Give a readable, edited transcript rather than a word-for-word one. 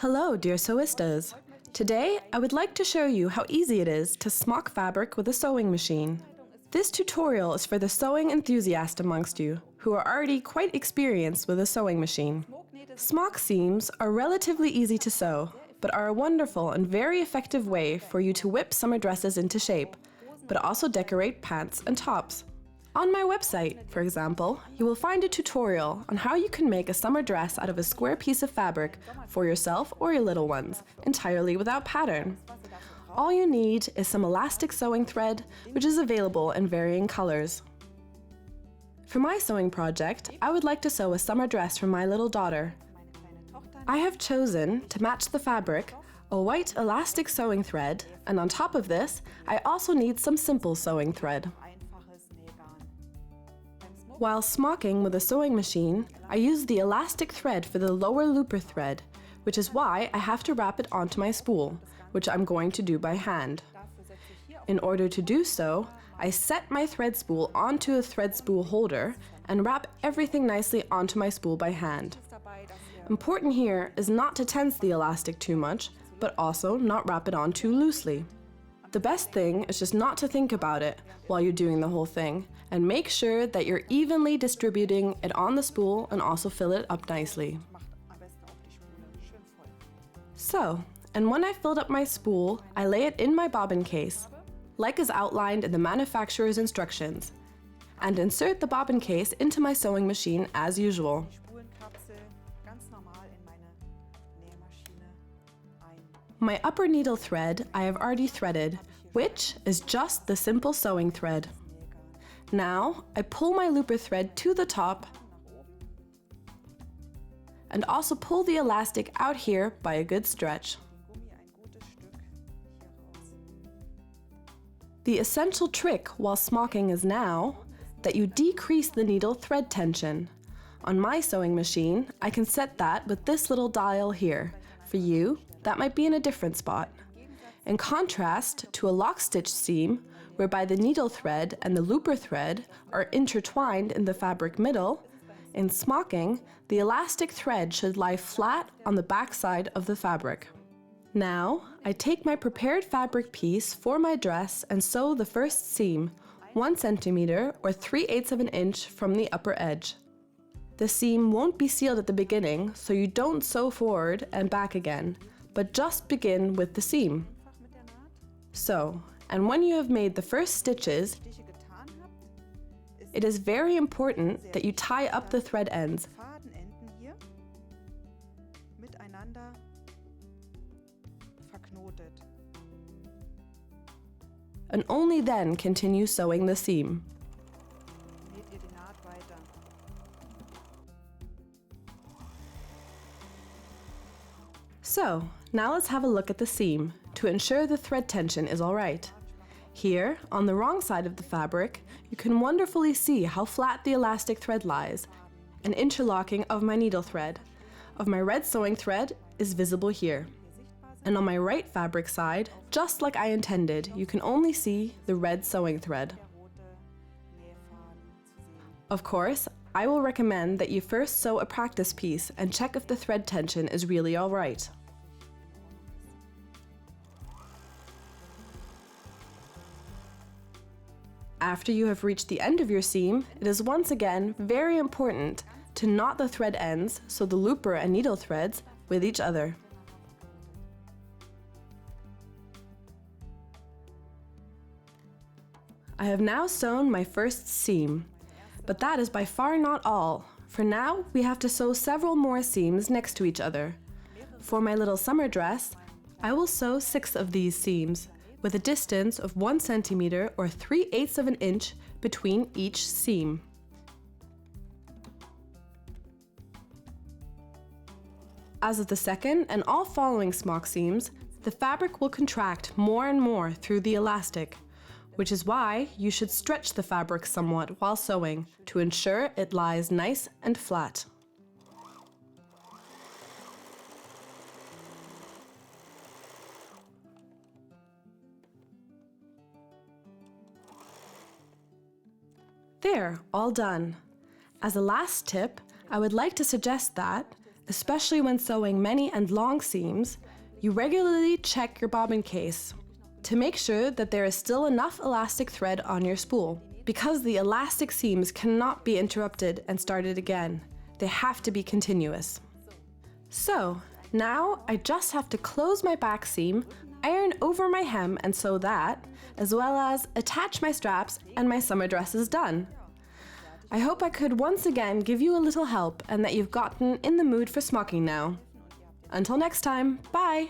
Hello, dear sewistas. Today, I would like to show you how easy it is to smock fabric with a sewing machine. This tutorial is for the sewing enthusiast amongst you, who are already quite experienced with a sewing machine. Smock seams are relatively easy to sew, but are a wonderful and very effective way for you to whip summer dresses into shape, but also decorate pants and tops. On my website, for example, you will find a tutorial on how you can make a summer dress out of a square piece of fabric for yourself or your little ones, entirely without pattern. All you need is some elastic sewing thread, which is available in varying colors. For my sewing project, I would like to sew a summer dress for my little daughter. I have chosen, to match the fabric, a white elastic sewing thread, and on top of this, I also need some simple sewing thread. While smocking with a sewing machine, I use the elastic thread for the lower looper thread, which is why I have to wrap it onto my spool, which I'm going to do by hand. In order to do so, I set my thread spool onto a thread spool holder and wrap everything nicely onto my spool by hand. Important here is not to tense the elastic too much, but also not wrap it on too loosely. The best thing is just not to think about it while you're doing the whole thing, and make sure that you're evenly distributing it on the spool and also fill it up nicely. So, and when I filled up my spool, I lay it in my bobbin case, like is outlined in the manufacturer's instructions, and insert the bobbin case into my sewing machine as usual. My upper needle thread I have already threaded, which is just the simple sewing thread. Now, I pull my looper thread to the top and also pull the elastic out here by a good stretch. The essential trick while smocking is now that you decrease the needle thread tension. On my sewing machine, I can set that with this little dial here. For you, that might be in a different spot. In contrast to a lock stitch seam, whereby the needle thread and the looper thread are intertwined in the fabric middle, in smocking, the elastic thread should lie flat on the back side of the fabric. Now, I take my prepared fabric piece for my dress and sew the first seam, 1 centimeter or 3/8 of an inch from the upper edge. The seam won't be sealed at the beginning, so you don't sew forward and back again, but just begin with the seam. So, and when you have made the first stitches, it is very important that you tie up the thread ends. And only then continue sewing the seam. So, now let's have a look at the seam to ensure the thread tension is alright. Here, on the wrong side of the fabric, you can wonderfully see how flat the elastic thread lies, and interlocking of my needle thread. Of my red sewing thread is visible here. And on my right fabric side, just like I intended, you can only see the red sewing thread. Of course, I will recommend that you first sew a practice piece and check if the thread tension is really alright. After you have reached the end of your seam, it is once again very important to knot the thread ends, so the looper and needle threads, with each other. I have now sewn my first seam, but that is by far not all. For now, we have to sew several more seams next to each other. For my little summer dress, I will sew 6 of these seams, with a distance of 1 centimeter or 3/8 of an inch between each seam. As of the second and all following smock seams, the fabric will contract more and more through the elastic, which is why you should stretch the fabric somewhat while sewing to ensure it lies nice and flat. There, all done. As a last tip, I would like to suggest that, Especially when sewing many and long seams, you regularly check your bobbin case to make sure that there is still enough elastic thread on your spool, because the elastic seams cannot be interrupted and started again. They have to be continuous. So, now I just have to close my back seam, iron over my hem and sew that, as well as attach my straps, and my summer dress is done. I hope I could once again give you a little help and that you've gotten in the mood for smocking now. Until next time, bye!